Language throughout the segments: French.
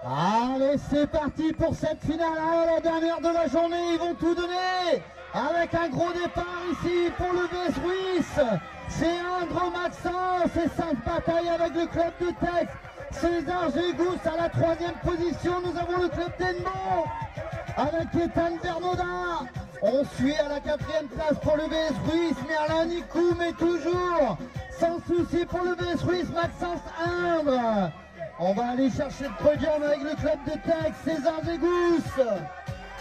Allez, c'est parti pour cette finale, la dernière de la journée, ils vont tout donner avec un gros départ ici pour le VS Ruisse. C'est Indre Maxence et 5 batailles avec le club de Tex. César Gégous à la 3e position, nous avons le club d'Enbon avec Ethan Bernaudin. On suit à la 4e place pour le VS Ruisse, Merlin Nicou, mais toujours sans souci pour le VS Ruisse, Maxence Indre. On va aller chercher le podium avec le club de Tex, César Gégous.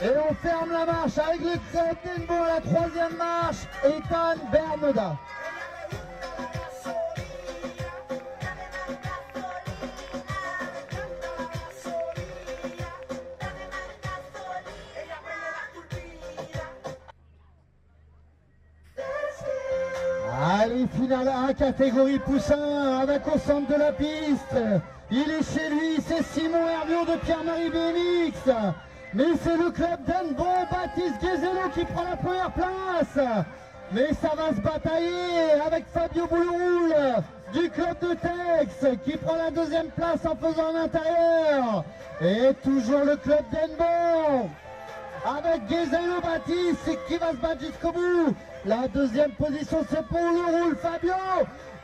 Et on ferme la marche avec le club d'Enbon à la 3e marche, Ethan Bernaudin. Allez, finale 1, catégorie poussin, avec au centre de la piste. Il est chez lui, c'est Simon Hervion de Pierre-Marie BMX. Mais c'est le club d'Enbon, Baptiste Guézello qui prend la première place. Mais ça va se batailler avec Fabio Bouleroul du club de Tex qui prend la 2e place en faisant l'intérieur. Et toujours le club d'Enbon avec Guézello Baptiste qui va se battre jusqu'au bout. La 2e position c'est pour Bouleroul Fabio.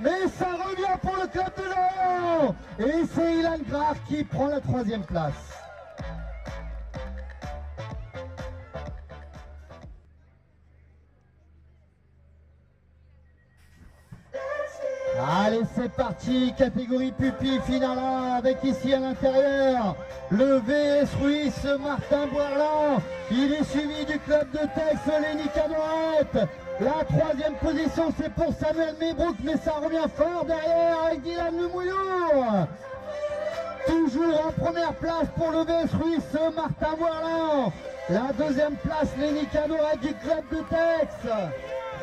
Mais ça revient pour le club de Lorient. Et c'est Ilan Graf qui prend la 3e place. Allez, c'est parti, catégorie pupille finale avec ici à l'intérieur le VS Ruisse Martin Boirland. Il est suivi du club de Tex, Lenny Canoët. La 3e position c'est pour Samuel Mébrook, mais ça revient fort derrière avec Dylan Lemouillou. Toujours en première place pour le VS Ruisse Martin Boirland. La 2e place Lenny Canoët du club de Tex.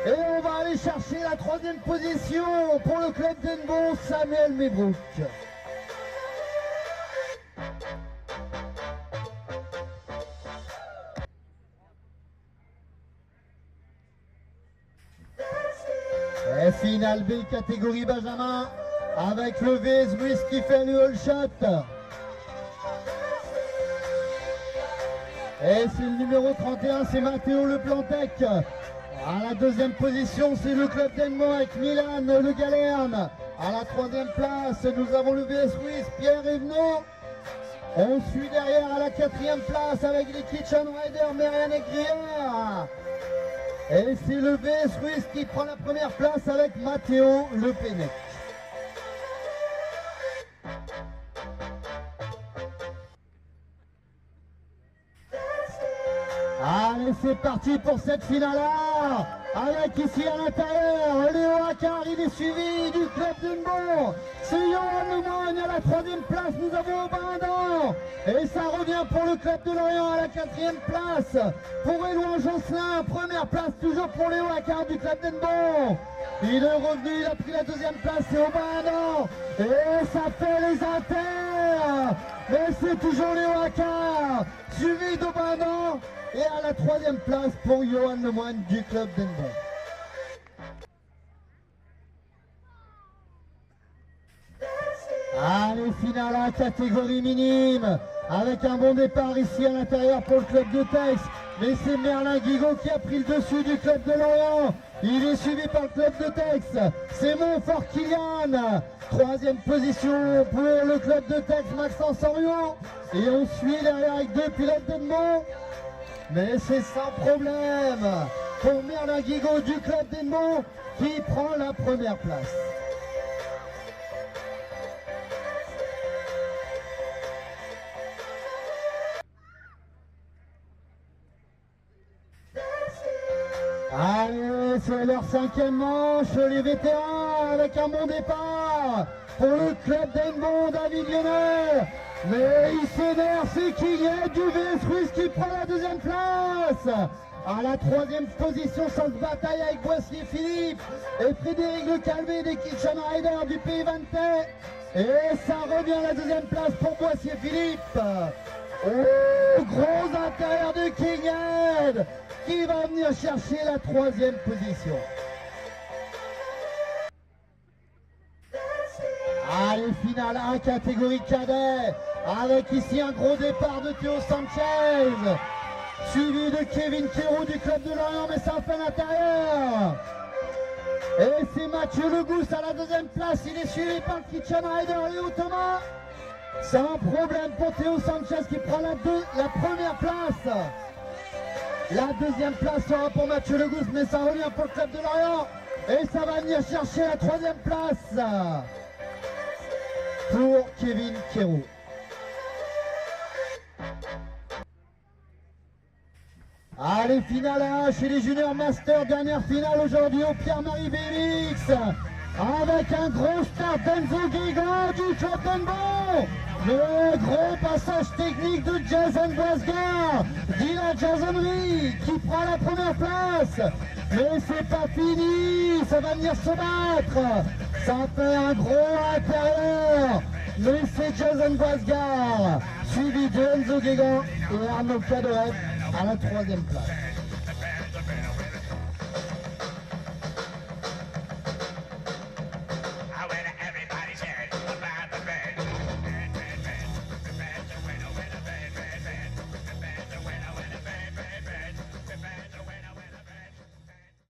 Et on va aller chercher la 3e position pour le club d'Enbon, Samuel Mébrook. Et finale B, catégorie Benjamin, avec le VS Ruisse qui fait le all shot. Et c'est le numéro 31, c'est Mathéo Leplantec. À la 2e position, c'est le club d'Enbon avec Milan Le Galerne. À la 3e place, nous avons le VS Ruisse, Pierre Evenot. On suit derrière à la 4e place avec les Kitchen Riders, Marianne Egrière. Et c'est le VS Ruisse qui prend la première place avec Mathéo Le Pennec. Allez, c'est parti pour cette finale-là, avec ici à l'intérieur, Léo Accard, il est suivi du club d'Enbon. C'est Johan Lemoine à la 3e place, nous avons Aubin. Et ça revient pour le club de Lorient à la 4e place. Pour Éloin Josselin, première place toujours pour Léo Accard du club d'Enbon. Il est revenu, il a pris la 2e place, c'est Aubin. Et ça fait les inters. Mais c'est toujours Léo Accard, suivi d'Aubin. Et à la 3e place pour Johan Lemoine du club d'Enbon. Allez, finale à catégorie minime, avec un bon départ ici à l'intérieur pour le club de Tex. Mais c'est Merlin Guigaud qui a pris le dessus du club de Lorient. Il est suivi par le club de Tex. C'est Montfort Kylian. 3e position pour le club de Tex, Maxence Henriot. Et on suit derrière avec 2 pilotes d'Enbon. Mais c'est sans problème pour Merlin Guigaud du club d'Enbon qui prend la première place. Allez, c'est leur 5e manche, les vétérans avec un bon départ pour le club d'Enbon, David Lyonnais. Mais il s'énerve, c'est Kylian du VS Ruisse qui prend la 2e place. À la 3e position, sans bataille avec Boissier Philippe et Frédéric Le Calvé des Kitchen Riders du Pays Vantais. Et ça revient à la 2e place pour Boissier Philippe. Oh, gros intérieur de Kylian qui va venir chercher la 3e position. Allez, finale 1, catégorie cadet, avec ici un gros départ de Théo Sanchez, suivi de Kevin Kérou du club de Lorient, mais ça en fait l'intérieur. Et c'est Mathieu Legousse à la deuxième place, il est suivi par le Kitchen Rider Léo Thomas. C'est un problème pour Théo Sanchez qui prend la première place. La deuxième place sera pour Mathieu Legousse, mais ça revient pour le club de Lorient. Et ça va venir chercher la troisième place pour Kevin Kérou. Allez, finale 1 chez les juniors master, dernière finale aujourd'hui au Pierre-Marie BMX, avec un gros start d'Enzo Guégan du club d'Enbo. Le gros passage technique de Jason Brasgar, Dylan Jasonry qui prend la première place. Mais c'est pas fini, ça va venir se battre. Ça fait un gros intérieur. Mais c'est Jason Brasgar, suivi de Enzo Guégan et Arnaud Cadoret à la troisième place.